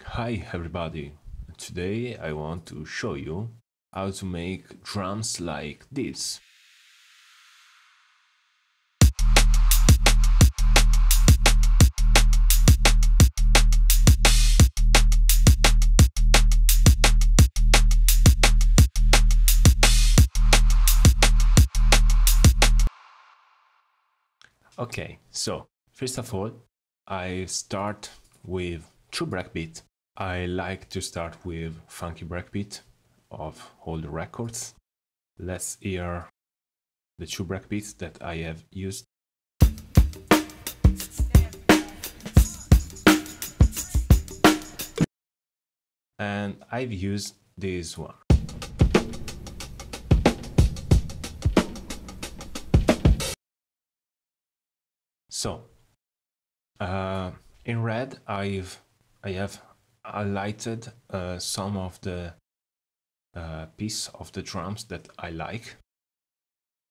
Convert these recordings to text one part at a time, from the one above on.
Hi everybody, today I want to show you how to make drums like this. Okay, so first of all, I start with two breakbeat. I like to start with funky breakbeat of all the records. Let's hear the two breakbeats that I have used. And I've used this one. So, in red, I have highlighted some of the piece of the drums that I like,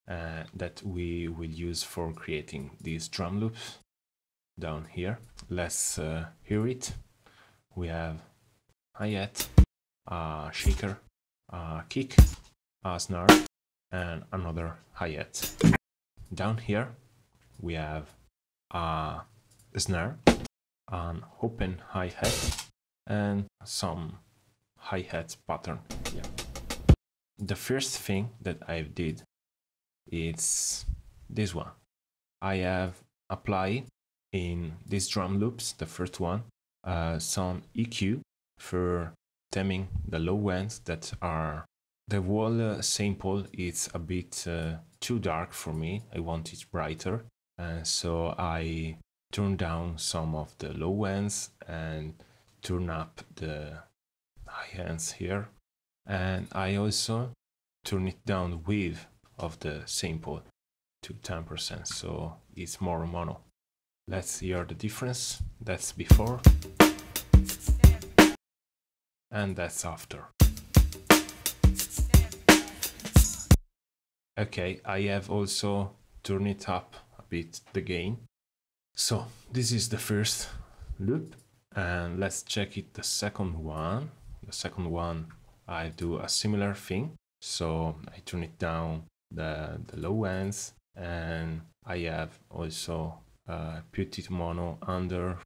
that we will use for creating these drum loops down here. Let's hear it. We have hi-hat, shaker, kick, snare, and another hi-hat. Down here we have a snare, an open hi-hat, and some hi-hat pattern. Yeah. The first thing that I did is this one. I have applied in these drum loops, the first one, some EQ for stemming the low ends that are the whole sample is a bit too dark for me. I want it brighter, and so I turn down some of the low ends and turn up the high ends here, and I also turn it down the width of the sample to 10%, so it's more mono. Let's hear the difference. That's before and that's after. Okay, I have also turned it up a bit, the gain. So this is the first loop, and let's check it, the second one. The second one, I do a similar thing. So I turn it down the low ends, and I have also put it mono under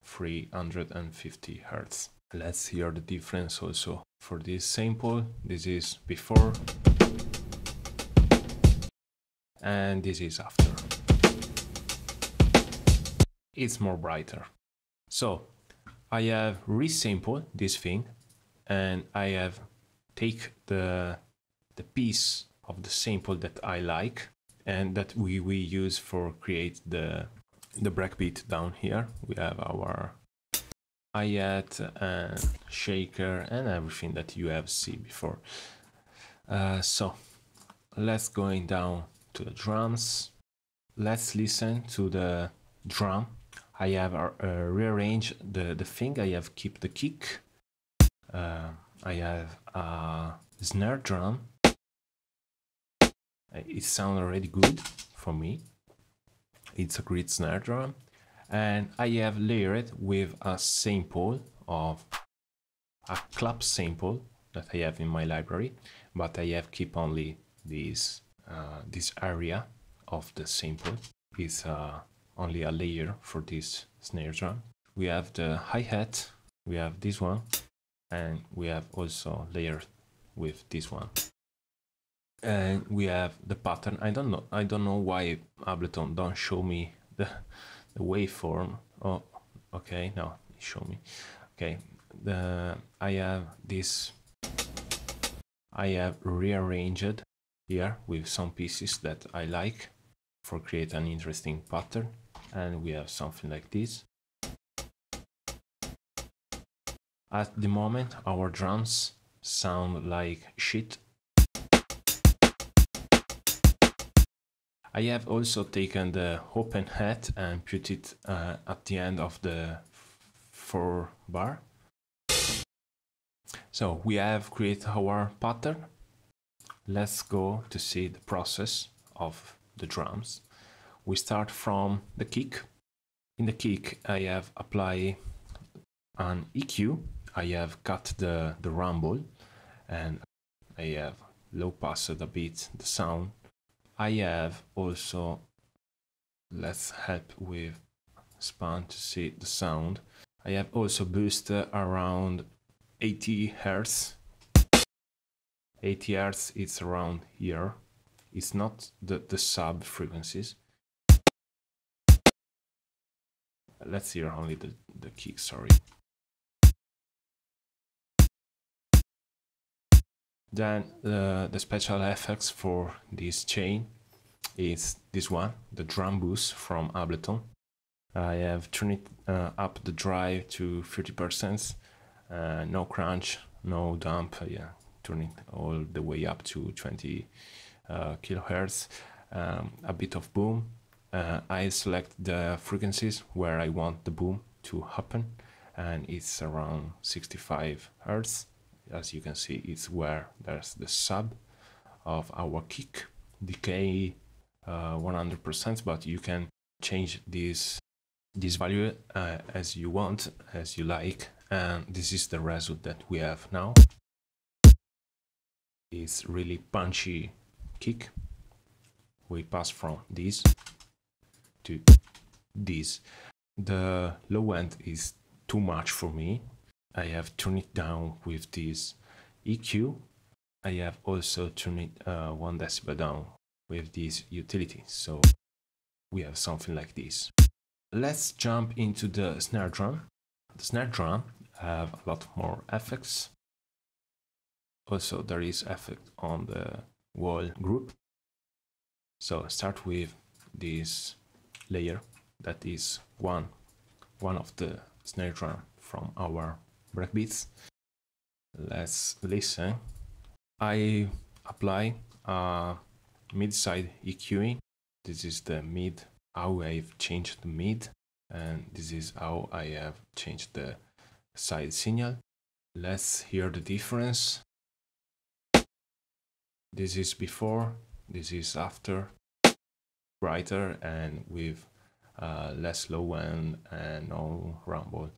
350 Hertz. Let's hear the difference also for this sample. This is before and this is after. It's more brighter. So I have resampled this thing, and I have take the piece of the sample that I like and that we use for create the breakbeat down here. We have our hi-hat and shaker and everything that you have seen before. So let's going down to the drums. Let's listen to the drum. I have rearranged the thing. I have kept the kick. I have a snare drum. It sounds already good for me. It's a great snare drum. And I have layered with a sample of a clap sample that I have in my library, but I have keep only this area of the sample. Is only a layer for this snare drum. We have the hi-hat, we have this one, and we have also layered with this one. And we have the pattern. I don't know why Ableton don't show me the waveform. Oh, okay, now show me. Okay, I have this. I have rearranged here with some pieces that I like for create an interesting pattern, and we have something like this. At the moment, our drums sound like shit. I have also taken the open hat and put it at the end of the 4 bar. So we have created our pattern. Let's go to see the process of the drums. We start from the kick. In the kick, I have applied an EQ, I have cut the rumble, and I have low passed a bit the sound. I have also, let's help with span to see the sound. I have also boosted around 80 Hertz. 80 Hertz is around here. It's not the sub frequencies. Let's hear only the kick, sorry. Then the special effects for this chain is this one, the drum boost from Ableton. I have turned it up the drive to 30%, no crunch, no dump, yeah, turn it all the way up to 20 kilohertz, a bit of boom. I select the frequencies where I want the boom to happen, and it's around 65 hertz. As you can see, it's where there's the sub of our kick, decay 100%, but you can change this value as you want, as you like, and this is the result that we have now. It's really punchy kick. We pass from this to this. The low end is too much for me. I have turned it down with this EQ. I have also turned it 1 decibel down with this utility, so we have something like this. Let's jump into the snare drum. The snare drum have a lot more effects. Also, there is effect on the wall group. So start with this layer that is one of the snare drum from our breakbeats. Let's listen. I apply a mid-side EQing. This is the mid, how I've changed the mid, and this is how I have changed the side signal. Let's hear the difference. This is before, this is after, brighter and with less low end and no rumble.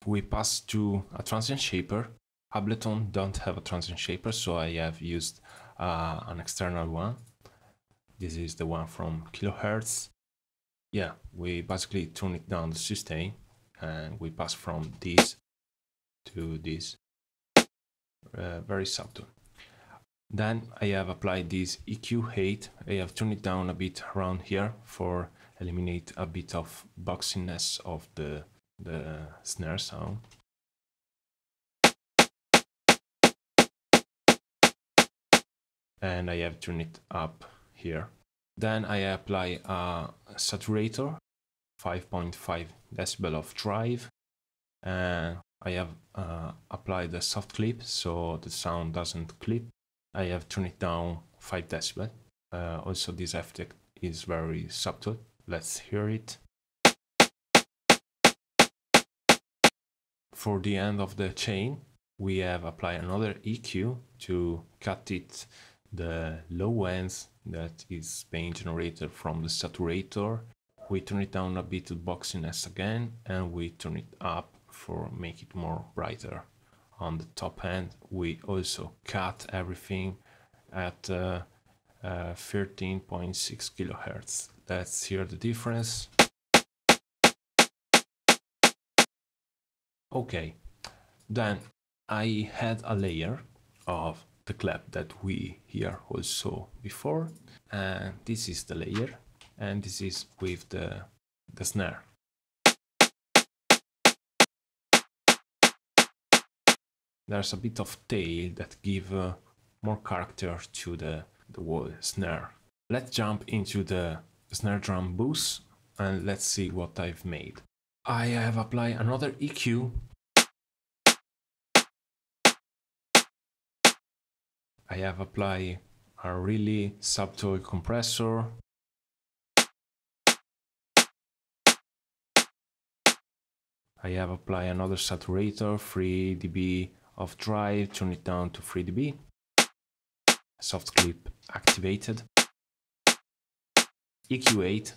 We pass to a transient shaper. Ableton don't have a transient shaper, so I have used an external one. This is the one from kilohertz. Yeah, we basically turn it down the sustain, and we pass from this to this. Very subtle. Then I have applied this EQ8. I have turned it down a bit around here for eliminate a bit of boxiness of the snare sound. And I have turned it up here. Then I apply a saturator, 5.5 decibel of drive, and I have applied a soft clip so the sound doesn't clip. I have turned it down 5 decibel. Also, this effect is very subtle. Let's hear it. For the end of the chain, we have applied another EQ to cut it the low ends that is being generated from the saturator. We turn it down a bit to boxiness again, and we turn it up for make it more brighter. On the top end, we also cut everything at 13.6 kilohertz. Let's hear the difference. Okay, then I had a layer of the clap that we hear also before, and this is the layer, and this is with the snare. There's a bit of tail that give more character to the whole snare. Let's jump into the snare drum boost and let's see what I've made. I have applied another EQ. I have applied a really subtle compressor. I have applied another saturator, 3 dB of drive, turn it down to 3 dB. Soft clip activated. EQ8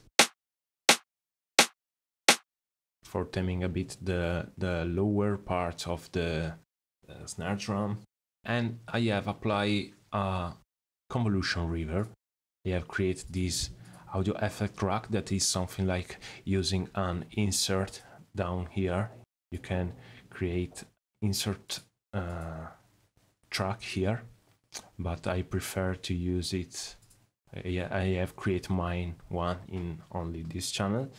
for taming a bit the lower part of the snare drum. And I have applied a Convolution Reverb. I have created this audio effect track that is something like using an insert down here. You can create insert track here, but I prefer to use it. I have created mine one in only this channel,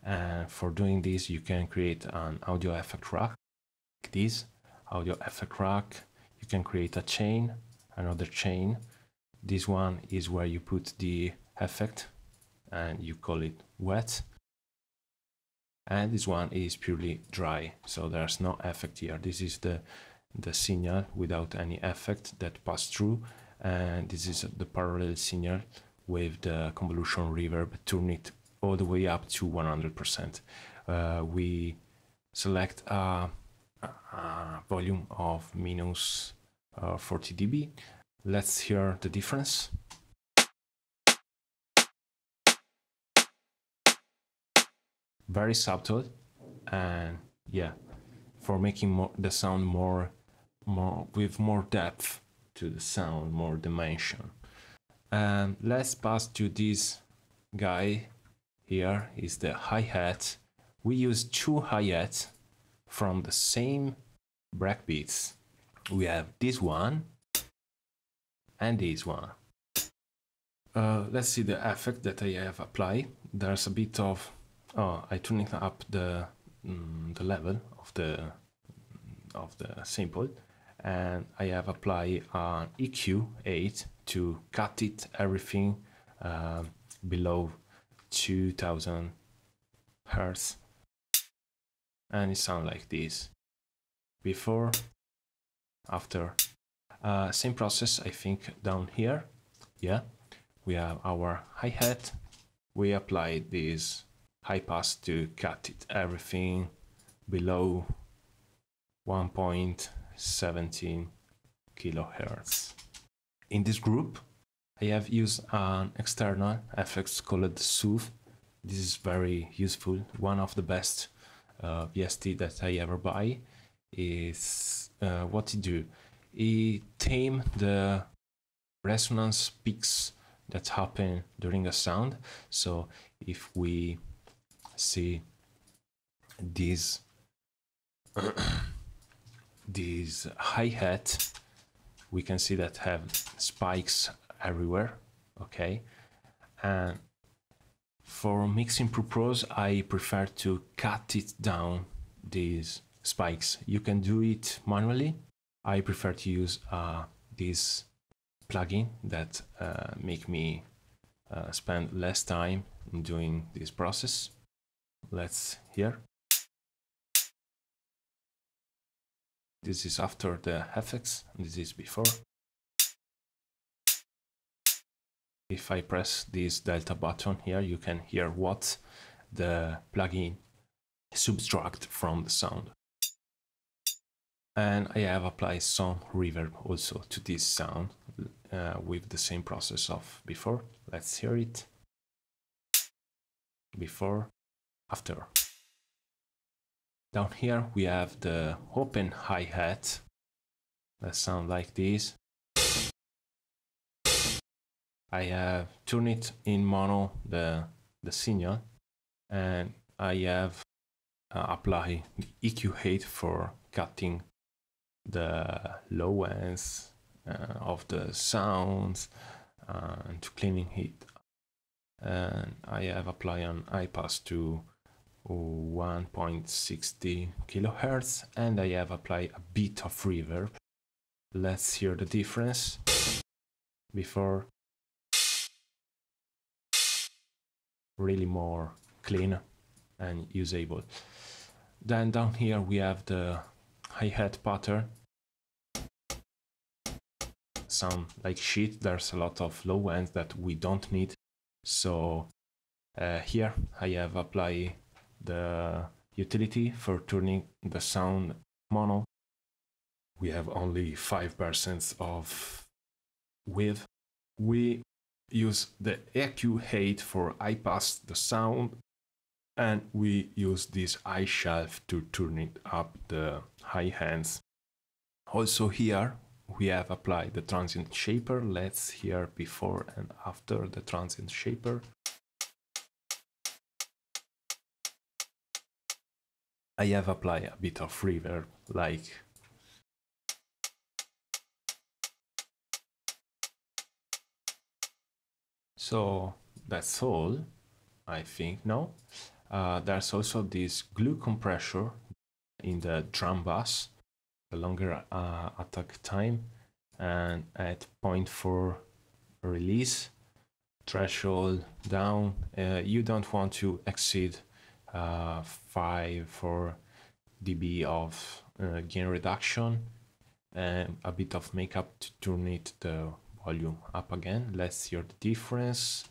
and for doing this you can create an audio effect track like this audio effect track. You can create a chain, another chain. This one is where you put the effect and you call it wet, and this one is purely dry, so there's no effect here. This is the signal without any effect that pass through, and this is the parallel signal with the Convolution Reverb. Turn it all the way up to 100%. We select a volume of minus 40 dB. Let's hear the difference. Very subtle, and yeah, for making the sound more with more depth to the sound, more dimension. And let's pass to this guy. Here is the hi-hat. We use two hi-hats from the same breakbeats. We have this one and this one. Let's see the effect that I have applied. There's a bit of I tuned up the level of the sample, and I have applied an EQ8 to cut it everything below 2000 Hertz, and it sounds like this. Before, after, same process. I think down here, yeah, we have our hi-hat. We apply this high pass to cut it everything below 1.17 kilohertz. In this group, I have used an external effects called Soothe. This is very useful. One of the best VST that I ever buy is what it do. It tame the resonance peaks that happen during a sound. So if we see this this hi-hat, we can see that have spikes everywhere. Okay, and for mixing purpose, I prefer to cut it down, these spikes. You can do it manually. I prefer to use this plugin that make me spend less time in doing this process. Let's hear. This is after the effects, and this is before. If I press this delta button here, you can hear what the plugin subtract from the sound. And I have applied some reverb also to this sound with the same process of before. Let's hear it. Before, after. Down here we have the open hi-hat that sound like this. I have turned it in mono, the signal, and I have applied EQ8 for cutting the low ends of the sounds and to cleaning it. And I have applied an high pass to 1.60 kilohertz, and I have applied a bit of reverb. Let's hear the difference. Before, really more clean and usable. Then down here we have the hi-hat pattern. Sound like shit. There's a lot of low ends that we don't need. So here I have applied the utility for turning the sound mono. We have only 5% of width. We use the EQ8 for high pass the sound And we use this high shelf to turn it up the high hands. Also here we have applied the transient shaper. Let's hear before and after the transient shaper. I have applied a bit of reverb, like so. That's all, I think. Now there's also this glue compressor in the drum bass, the longer attack time, and at 0.4 release threshold down. You don't want to exceed 5 dB of gain reduction, and a bit of makeup to turn it the volume up again. Let's hear the difference.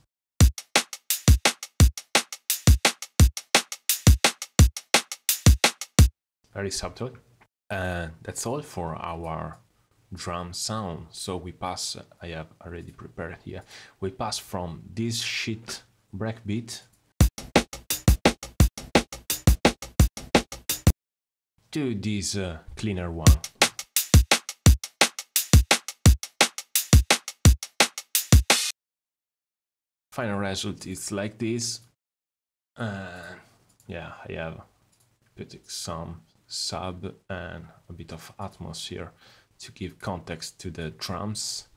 Very subtle. And that's all for our drum sound. So we pass, I have already prepared here, we pass from this shit breakbeat to this cleaner one. Final result is like this. Yeah, I have put some sub and a bit of atmosphere to give context to the drums.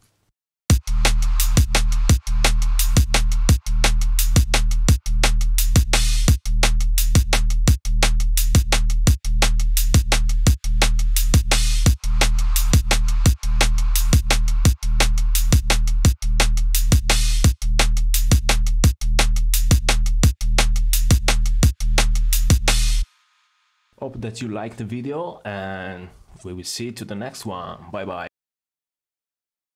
Hope that you liked the video, and we will see you to the next one. Bye bye.